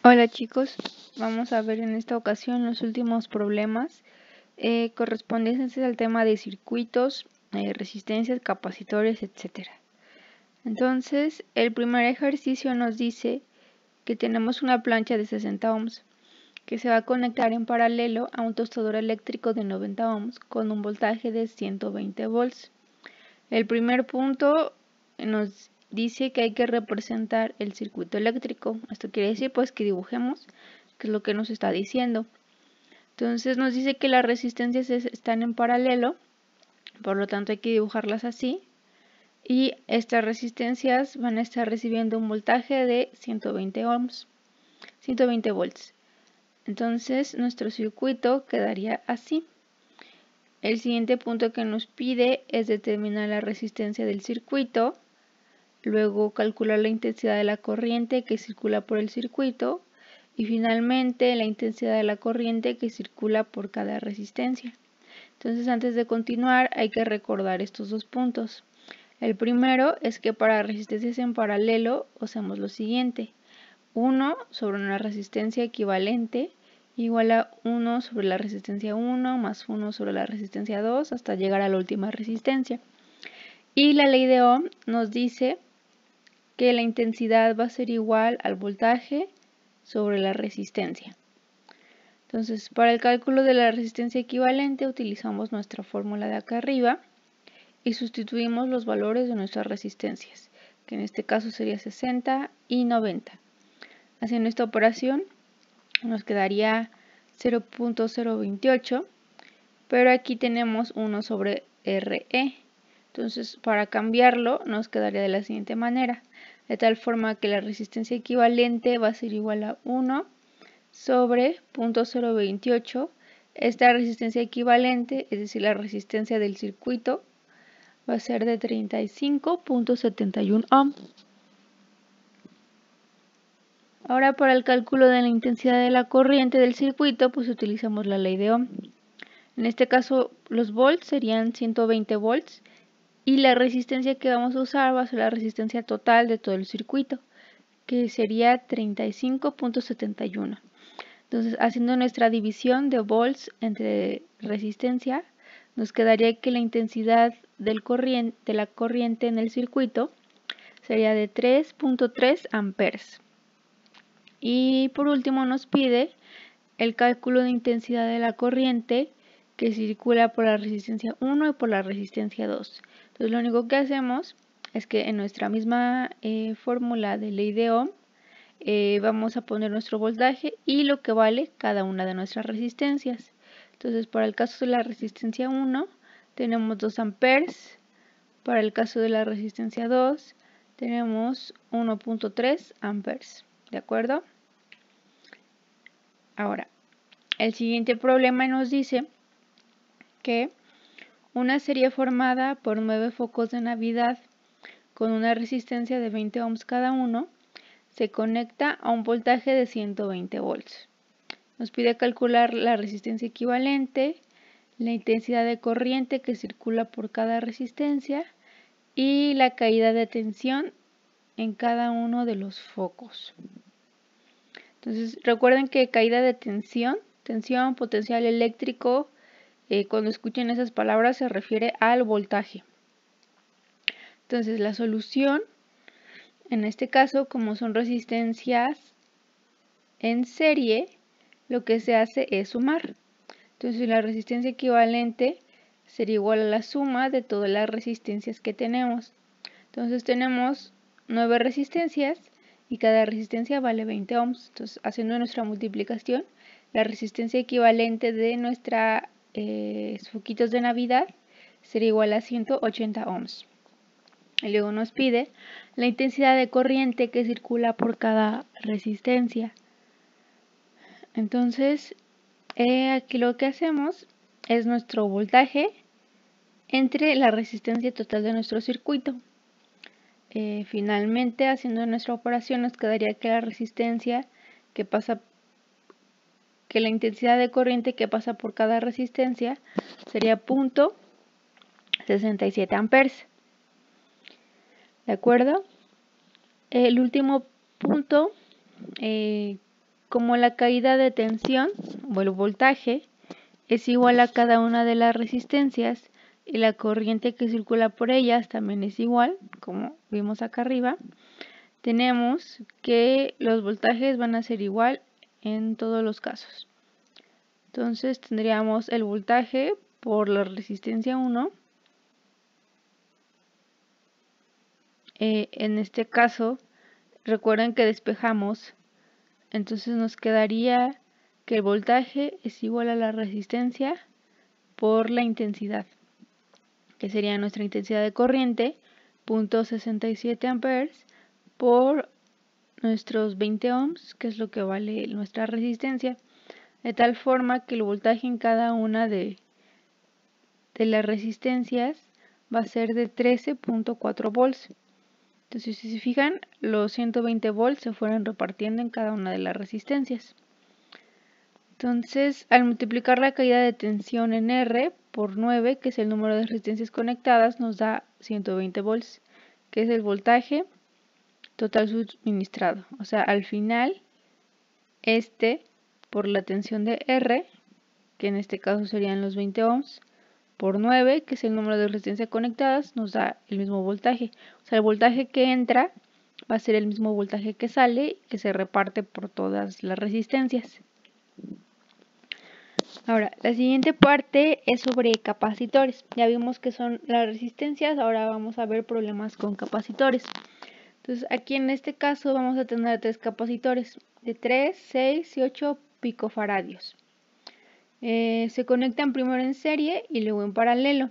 Hola chicos, vamos a ver en esta ocasión los últimos problemas correspondientes al tema de circuitos, resistencias, capacitores, etc. Entonces, el primer ejercicio nos dice que tenemos una plancha de 60 ohms que se va a conectar en paralelo a un tostador eléctrico de 90 ohms con un voltaje de 120 volts. El primer punto nos dice que hay que representar el circuito eléctrico. Esto quiere decir pues que dibujemos, que es lo que nos está diciendo. Entonces nos dice que las resistencias están en paralelo, por lo tanto hay que dibujarlas así. Y estas resistencias van a estar recibiendo un voltaje de 120 ohms, 120 volts. Entonces nuestro circuito quedaría así. El siguiente punto que nos pide es determinar la resistencia del circuito, luego calcular la intensidad de la corriente que circula por el circuito y finalmente la intensidad de la corriente que circula por cada resistencia. Entonces, antes de continuar hay que recordar estos dos puntos. El primero es que para resistencias en paralelo usamos lo siguiente: 1 sobre una resistencia equivalente igual a 1 sobre la resistencia 1 más 1 sobre la resistencia 2 hasta llegar a la última resistencia. Y la ley de Ohm nos dice que la intensidad va a ser igual al voltaje sobre la resistencia. Entonces, para el cálculo de la resistencia equivalente utilizamos nuestra fórmula de acá arriba y sustituimos los valores de nuestras resistencias, que en este caso sería 60 y 90. Haciendo esta operación nos quedaría 0.028, pero aquí tenemos 1 sobre RE. Entonces, para cambiarlo nos quedaría de la siguiente manera, de tal forma que la resistencia equivalente va a ser igual a 1 sobre 0.028. Esta resistencia equivalente, es decir, la resistencia del circuito, va a ser de 35.71 ohm. Ahora, para el cálculo de la intensidad de la corriente del circuito, pues utilizamos la ley de Ohm. En este caso, los volts serían 120 volts y la resistencia que vamos a usar va a ser la resistencia total de todo el circuito, que sería 35.71. Entonces, haciendo nuestra división de volts entre resistencia, nos quedaría que la intensidad de la corriente en el circuito sería de 3.3 amperes. Y por último nos pide el cálculo de intensidad de la corriente que circula por la resistencia 1 y por la resistencia 2. Entonces lo único que hacemos es que en nuestra misma fórmula de ley de Ohm vamos a poner nuestro voltaje y lo que vale cada una de nuestras resistencias. Entonces, para el caso de la resistencia 1 tenemos 2 amperes, para el caso de la resistencia 2 tenemos 1.3 amperes, ¿de acuerdo? Ahora, el siguiente problema nos dice que una serie formada por 9 focos de Navidad con una resistencia de 20 ohms cada uno se conecta a un voltaje de 120 volts. Nos pide calcular la resistencia equivalente, la intensidad de corriente que circula por cada resistencia y la caída de tensión en cada uno de los focos. Entonces, recuerden que caída de tensión, potencial eléctrico, cuando escuchen esas palabras se refiere al voltaje. Entonces, la solución, en este caso, como son resistencias en serie, lo que se hace es sumar. Entonces, la resistencia equivalente sería igual a la suma de todas las resistencias que tenemos. Entonces, tenemos 9 resistencias y cada resistencia vale 20 ohms. Entonces, haciendo nuestra multiplicación, la resistencia equivalente de nuestros foquitos de Navidad sería igual a 180 ohms. Y luego nos pide la intensidad de corriente que circula por cada resistencia. Entonces, aquí lo que hacemos es nuestro voltaje entre la resistencia total de nuestro circuito. Finalmente, haciendo nuestra operación, nos quedaría que la resistencia que la intensidad de corriente que pasa por cada resistencia sería 0.67 amperes. ¿De acuerdo? El último punto como la caída de tensión o el voltaje es igual a cada una de las resistencias y la corriente que circula por ellas también es igual, como vimos acá arriba, tenemos que los voltajes van a ser igual en todos los casos. Entonces tendríamos el voltaje por la resistencia 1. En este caso, recuerden que despejamos, entonces nos quedaría que el voltaje es igual a la resistencia por la intensidad, que sería nuestra intensidad de corriente, 0.67 amperes, por nuestros 20 ohms, que es lo que vale nuestra resistencia, de tal forma que el voltaje en cada una de las resistencias va a ser de 13.4 volts. Entonces, si se fijan, los 120 volts se fueron repartiendo en cada una de las resistencias. Entonces, al multiplicar la caída de tensión en R por 9, que es el número de resistencias conectadas, nos da 120 volts, que es el voltaje total suministrado. O sea, al final, por la tensión de R, que en este caso serían los 20 ohms, por 9, que es el número de resistencias conectadas, nos da el mismo voltaje. O sea, el voltaje que entra va a ser el mismo voltaje que sale, que se reparte por todas las resistencias. Ahora, la siguiente parte es sobre capacitores. Ya vimos que son las resistencias, ahora vamos a ver problemas con capacitores. Entonces, aquí en este caso vamos a tener 3 capacitores de 3, 6 y 8 picofaradios. Se conectan primero en serie y luego en paralelo.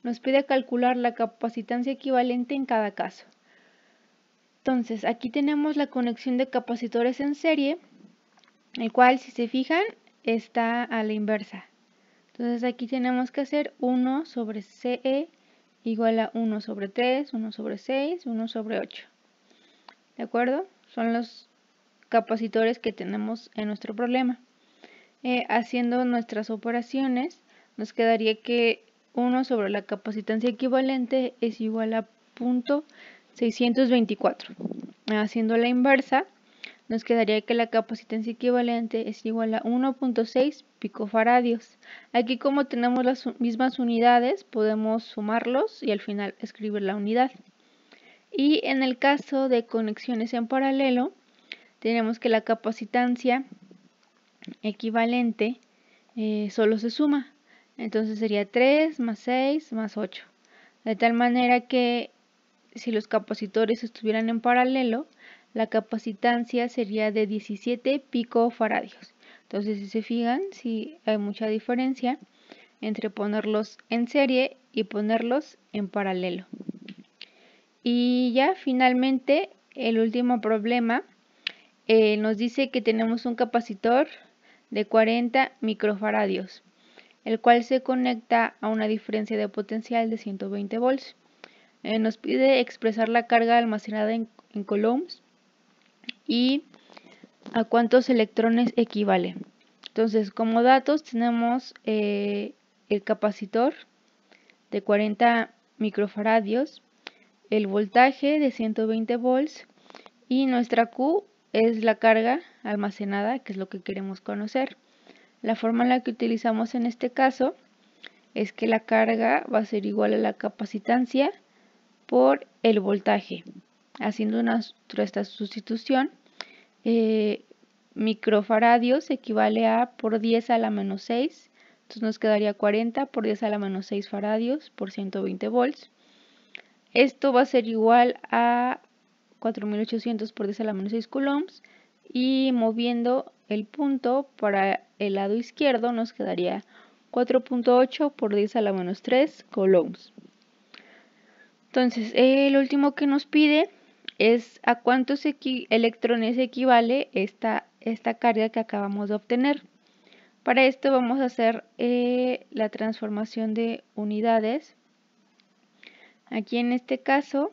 Nos pide calcular la capacitancia equivalente en cada caso. Entonces, aquí tenemos la conexión de capacitores en serie, el cual, si se fijan, está a la inversa. Entonces, aquí tenemos que hacer 1 sobre CE igual a 1 sobre 3, 1 sobre 6, 1 sobre 8. ¿De acuerdo? Son los capacitores que tenemos en nuestro problema. Haciendo nuestras operaciones, nos quedaría que 1 sobre la capacitancia equivalente es igual a 0.624. Haciendo la inversa, nos quedaría que la capacitancia equivalente es igual a 1.6 picofaradios. Aquí, como tenemos las mismas unidades, podemos sumarlos y al final escribir la unidad. Y en el caso de conexiones en paralelo, tenemos que la capacitancia equivalente solo se suma. Entonces sería 3 más 6 más 8. De tal manera que si los capacitores estuvieran en paralelo, la capacitancia sería de 17 picofaradios. Entonces, si se fijan, sí hay mucha diferencia entre ponerlos en serie y ponerlos en paralelo. Y ya finalmente, el último problema nos dice que tenemos un capacitor de 40 microfaradios, el cual se conecta a una diferencia de potencial de 120 volts. Nos pide expresar la carga almacenada en coulombs y a cuántos electrones equivale. Entonces, como datos tenemos el capacitor de 40 microfaradios, el voltaje de 120 volts y nuestra Q es la carga almacenada, que es lo que queremos conocer. La fórmula que utilizamos en este caso es que la carga va a ser igual a la capacitancia por el voltaje. Haciendo nuestra sustitución, microfaradios equivale a por 10 a la menos 6, entonces nos quedaría 40 por 10 a la menos 6 faradios por 120 volts. Esto va a ser igual a 4800 por 10 a la menos 6 coulombs, y moviendo el punto para el lado izquierdo nos quedaría 4.8 por 10 a la menos 3 coulombs. Entonces, el último que nos pide es a cuántos electrones equivale esta carga que acabamos de obtener. Para esto vamos a hacer la transformación de unidades. Aquí en este caso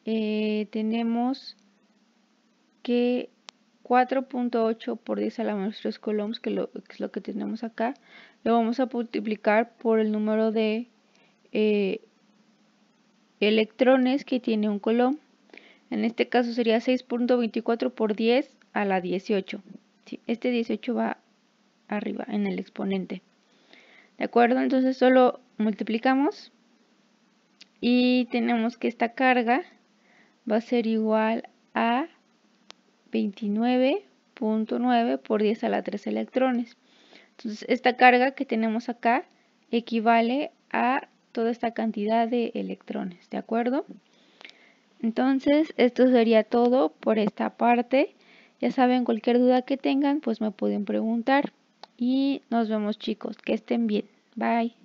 tenemos que 4.8 por 10 a la menos 3 coulombs, que es lo que tenemos acá, lo vamos a multiplicar por el número de electrones que tiene un coulomb. En este caso sería 6.24 por 10 a la 18. ¿Sí? Este 18 va arriba en el exponente. ¿De acuerdo? Entonces solo multiplicamos y tenemos que esta carga va a ser igual a 29.9 por 10 a la 3 electrones. Entonces esta carga que tenemos acá equivale a toda esta cantidad de electrones, ¿de acuerdo? Entonces esto sería todo por esta parte. Ya saben, cualquier duda que tengan pues me pueden preguntar y nos vemos chicos, que estén bien, bye.